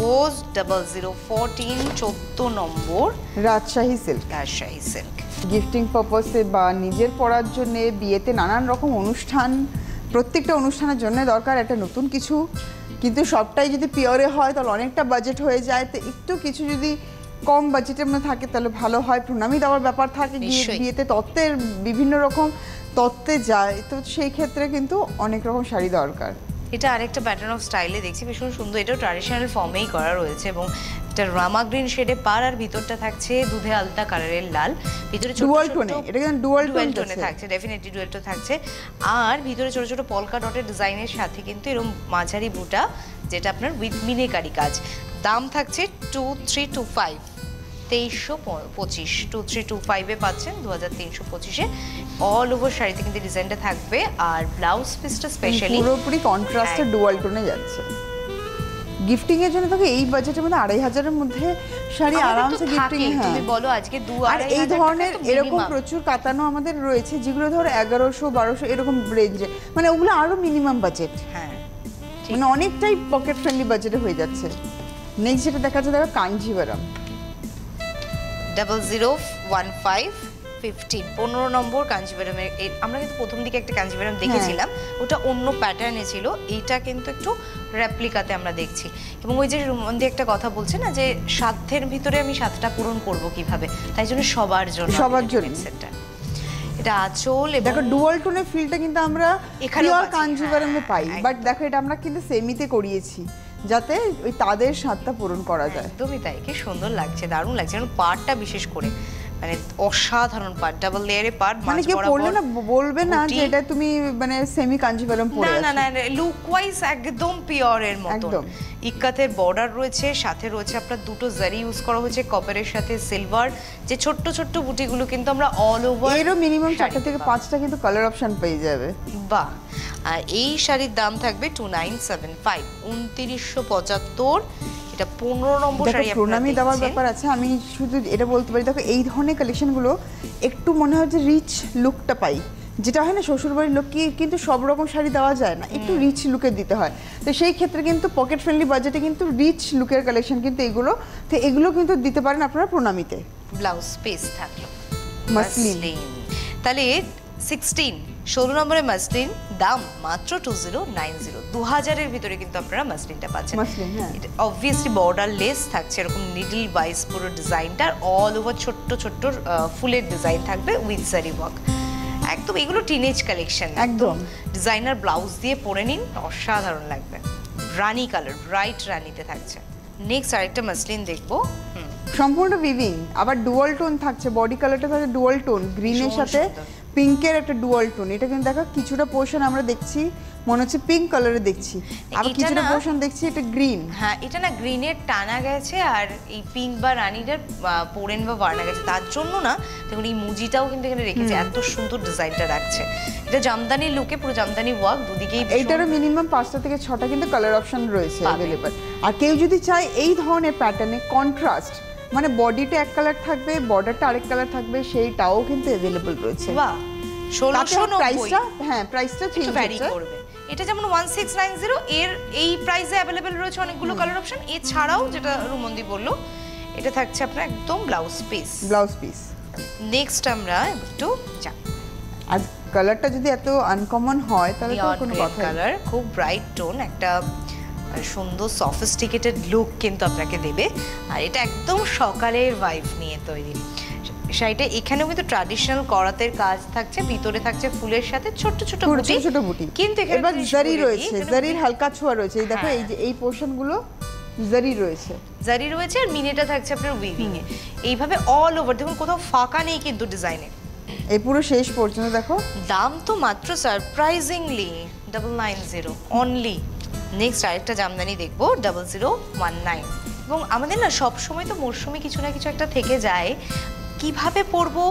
রোজ 0014 14 number Rajshahi silk. Rajshahi silk gifting পারপাসে বা নিজের পড়ার জন্য, বিয়েতে নানান রকম অনুষ্ঠান, প্রত্যেকটা অনুষ্ঠানের জন্য দরকার একটা নতুন কিছু, কিন্তু সবটাই যদি পিওরে হয় তাহলে অনেকটা বাজেট হয়ে যায়। তো একটু কিছু যদি কম বাজেটের মধ্যে থাকে তাহলে ভালো হয়। প্রণামী দেওয়ার ব্যাপার থাকে, বিয়েতে তত্ত্বের বিভিন্ন রকম তত্ত্বে যায়, তো সেই ক্ষেত্রে কিন্তু অনেক রকম শাড়ি দরকার। এটা আরেকটা প্যাটার্ন অফ স্টাইলে দেখছি, ভীষণ সুন্দর। এটাও ট্র্যাডিশনাল ফর্মেই করা রয়েছে এবং এটা রামা গ্রিন শেডে পার, আর ভিতরটা থাকছে দুধে আলতা কালারের লাল, ভিতরে ডুয়াল টোনে, এটা কিন্তু ডুয়াল টোনে থাকছে, ডেফিনেটলি ডুয়াল টোন থাকছে। আর ভিতরে ছোট ছোট পলকা ডটের ডিজাইনের সাথে কিন্তু এরকম মাঝারি বুটা, যেটা আপনার উইথ মিনেকারি কাজ। দাম থাকছে 2325, 2325, 2325-এ পাচ্ছেন 2325-এ। অল ওভার শাড়িতে কিন্তু ডিজাইনটা থাকবে, আর ব্লাউজ পিসটা স্পেশালি পুরোপুরি কন্ট্রাস্টে ডুয়াল টোনে যাচ্ছে। গিফটিং এর জন্য তোকে এই বাজেটের মধ্যে 2500-এর মধ্যে শাড়ি আরামসে গিফটিং। হ্যাঁ, তুমি বলো আজকে 2-2.5 আর এই ধরনের এরকম প্রচুর কাতানো আমাদের রয়েছে যেগুলো ধরো 1100-1200 এরকম রেঞ্জে, মানে ওগুলো আরো মিনিমাম বাজেট। হ্যাঁ, মানে অনেকটাই পকেট ফ্রেন্ডলি বাজেটে হয়ে যাচ্ছে। নেক্সট যেটা দেখা যাচ্ছে, দেখো কাঞ্জিভারাম 0015 15 15 নম্বর কাঞ্জিভারামের। আমরা কিন্তু প্রথম দিকে একটা কাঞ্জিভারাম দেখেছিলাম, ওটা অন্য প্যাটার্নে ছিল, এইটা কিন্তু একটু রেপ্লিকাতে আমরা দেখছি। এবং ওই যে রুমন্দি একটা কথা বলছে না যে সাধ্যের ভিতরে আমি সাতটা পূরণ করব কিভাবে, তাই জন্য সবার জন্য সেটটা। এটা আঁচল, দেখো ডুয়াল টোনের ফিলটা কিন্তু আমরা পিওর কাঞ্জিভারামে পাই, বাট দেখো এটা আমরা কিন্তু সেমিতে করিয়েছি যাতে ওই তাদের স্বাদটা পূরণ করা যায়। একদমই তাই, কি সুন্দর লাগছে, দারুণ লাগছে। কারণ পাড়টা বিশেষ করে মানে অসাধারণ পাড়, ডাবল লেয়ারে পাড়, মানে কি পরলে না বলবে না যে এটা তুমি মানে সেমি কাঞ্জিভারাম পরে আছো। না না না, লুক ওয়াইজ একদম পিওরের মতো। ইক্কাতের বর্ডার রয়েছে, সাথে রয়েছে আপনার দুটো জারি ইউজ করা হয়েছে, কপারের সাথে সিলভার, যে ছোট্ট ছোট্ট বুটিগুলো কিন্তু আমরা অল ওভার, এরও মিনিমাম 4টা থেকে 5টা কিন্তু কালার অপশন পেয়ে যাবে। বাহ। আর এই শাড়ির দাম থাকবে 2975, 2975। এটা 15 নম্বর শাড়ি। প্রণামী দেওয়ার ব্যাপার আছে, আমি শুধু এটা বলতে পারি, দেখো এই ধরনের কালেকশনগুলো একটু মনে হয় যে রিচ লুকটা পাই, যেটা হয় না শ্বশুরবাড়ির লোককে কিন্তু সব রকম শাড়ি দেওয়া যায় না, একটু রিচ লুকের দিতে হয়। তো সেই ক্ষেত্রে কিন্তু পকেট ফ্রেন্ডলি বাজেটে কিন্তু রিচ লুকের কালেকশন কিন্তু এগুলো, তো এগুলো কিন্তু দিতে পারেন আপনারা প্রণামীতে। ব্লাউজ পিস থাকলো মাসলিন, তাহলে 16 নম্বরে মাসলিন, দাম মাত্র 2090, 2000-এর ভিতরে কিন্তু আপনারা মাসলিনটা পাচ্ছেন। এটা অবভিয়াসলি বর্ডার লেস থাকছে, এরকম নিডল ওয়াইজ পুরো ডিজাইনটা, অল ওভার ছোট্ট ছোট্ট ফুলের ডিজাইন থাকবে উইথ জারি ওয়ার্ক। একদম এগুলো টিনেজ কালেকশন, একদম ডিজাইনার ব্লাউজ দিয়ে পরে নিন, অসাধারণ লাগবে। রানী কালার, ব্রাইট রানীতে থাকছে। নেক্সট আরেকটা মাসলিন দেখবো, সম্পূর্ণ উইভিং, আবার ডুয়াল টোন থাকছে, বডি কালারটা থাকছে ডুয়াল টোন, গ্রিনের সাথে পিঙ্কের একটা ডুয়াল টোন। এটা কিন্তু দেখো কিছুটা পোর্শন আমরা দেখছি মনে হচ্ছে পিঙ্ক কালারে দেখছি, আবার কিছুটা পোর্শন দেখছি এটা গ্রিন। হ্যাঁ, এটা না গ্রিনের টানা গেছে, আর এই পিঙ্ক বা রানীটার পোরেন বা বার্না গেছে, তার জন্য না দেখুন এই মুজিটাও কিন্তু এখানে রেখেছে, এত সুন্দর ডিজাইনটা রাখছে। এটা জামদানি লুকে, পুরো জামদানি ওয়ার্ক দুদিকেই। এইটারও মিনিমাম 5টা থেকে 6টা কিন্তু কালার অপশন রয়েছে अवेलेबल। আর কেউ যদি চায় এই ধরনের প্যাটার্নে কন্ট্রাস্ট, মানে বডিটা এক কালার থাকবে, বর্ডারটা আরেক কালার থাকবে, সেইটাও কিন্তু अवेलेबल রয়েছে। বাহ, 1690 প্রাইসটা, হ্যাঁ প্রাইসটা ঠিক ভ্যারি করবে। এটা যেমন 1690, এর এই প্রাইসে अवेलेबल রয়েছে অনেকগুলো কালার অপশন। এছাড়াও যেটা রুমন্দি বললো, এটা থাকছে আপনার একদম ব্লাউজ পিস। নেক্সট আমরা একটু আর কালারটা যদি এত আনকমন হয় তাহলে তো কোনো কথা। কালার খুব ব্রাইট টোন, একটা সুন্দর সফিস্টিকেটেড লুক কিন্তু আপনাকে দেবে, আর এটা একদম সকালের ভাইব নিয়ে তৈরি শাড়িটা। এখানেও কিন্তু ট্র্যাডিশনাল করাতের কাজ থাকছে, ভিতরে থাকছে ফুলের সাথে ছোট ছোট বুটি, কিন্তু এবার জারি রয়েছে, জারির হালকা ছোঁয়া রয়েছে। এই দেখো এই যে এই পোরশনগুলো জারি রয়েছে, আর মিনেটা থাকছে আপনার উইভিং এ, এইভাবে অল ওভার। দেখুন কোথাও ফাঁকা নেই কিন্তু ডিজাইনে, এই পুরো শেষ পর্যন্ত দেখো। দাম তো মাত্র সারপ্রাইজিংলি 990 অনলি। নেক্সট আরেকটা জামদানি দেখবো 0019। এবং আমাদের না সব সময় তো মরশুমে কিছু না কিছু একটা থেকে যায়, কিভাবে পরবো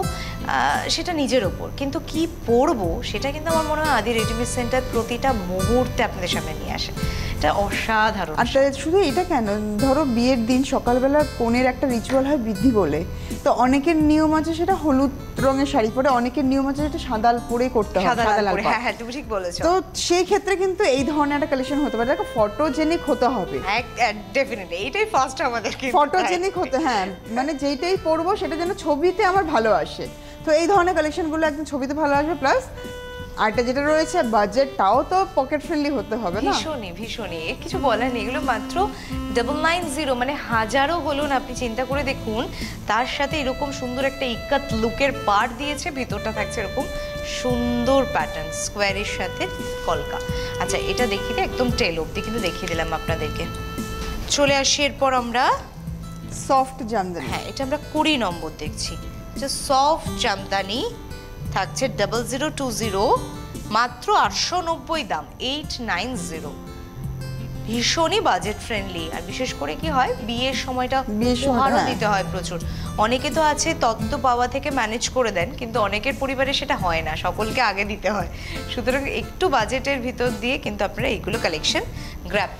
সেটা নিজের ওপর, কিন্তু কি পরবো সেটা কিন্তু আমার মনে হয় আদি রেডিমেড সেন্টার প্রতিটা মুহূর্তে আপনাদের সামনে নিয়ে আসে। এটা অসাধারণ। আর শুধু এটা কেন, ধরো বিয়ের দিন সকালবেলা কনের একটা রিচুয়াল হয় বৃদ্ধি বলে, তো অনেকের নিয়ম আছে সেটা হলুদ রঙের শাড়ি পরে, অনেকের নিয়ম আছে যেটা সাদা পরে করতে হবে, সাদা সাদা লাল পরে। পাড়। হ্যাঁ তুমি ঠিক বলেছো। তো সেই ক্ষেত্রে কিন্তু এই ধরনের একটা কালেকশন হতে পারে, ফটোজেনিক হতে হবে। ডেফিনেটলি এইটাই ফার্স্ট আমাদের ফটোজেনিক হতে, হ্যাঁ মানে যেইটাই পরবো সেটা যেন ছবিতে আমার ভালো আসে। তো এই ধরনের কালেকশনগুলো একদম ছবিতে ভালো আসবে, প্লাস আরটা যেটা রয়েছে বাজেটটাও তো পকেট ফ্রেন্ডলি হতে হবে না। ভীষণই ভীষণই, এর কিছু বলার নেই। এগুলো মাত্র 990, মানে হাজারও হলো না, আপনি চিন্তা করে দেখুন। তার সাথে এরকম সুন্দর একটা ইক্কাত লুকের পার্ট দিয়েছে, ভিতরটা থাকছে এরকম সুন্দর প্যাটার্ন স্কোয়ারের সাথে কলকা। আচ্ছা এটা দেখিয়ে দিই, একদম টেল অবধি কিন্তু দেখিয়ে দিলাম আপনাদেরকে। চলে আসি এরপর আমরা সফট জামদানি। হ্যাঁ এটা আমরা 20 নম্বর দেখছি, সফট জামদানি থাকছে 0020, মাত্র 890 দাম, 890। ভীষণই বাজেট ফ্রেন্ডলি। আর বিশেষ করে কি হয় বিয়ের সময়টা উপহারও দিতে হয় প্রচুর। অনেকে তো আছে তত্ত্ব পাওয়া থেকে ম্যানেজ করে দেন, কিন্তু অনেকের পরিবারে সেটা হয় না, সকলকে আগে দিতে হয়। সুতরাং একটু বাজেটের ভিতর দিয়ে কিন্তু আপনারা এইগুলো কালেকশন গ্র্যাব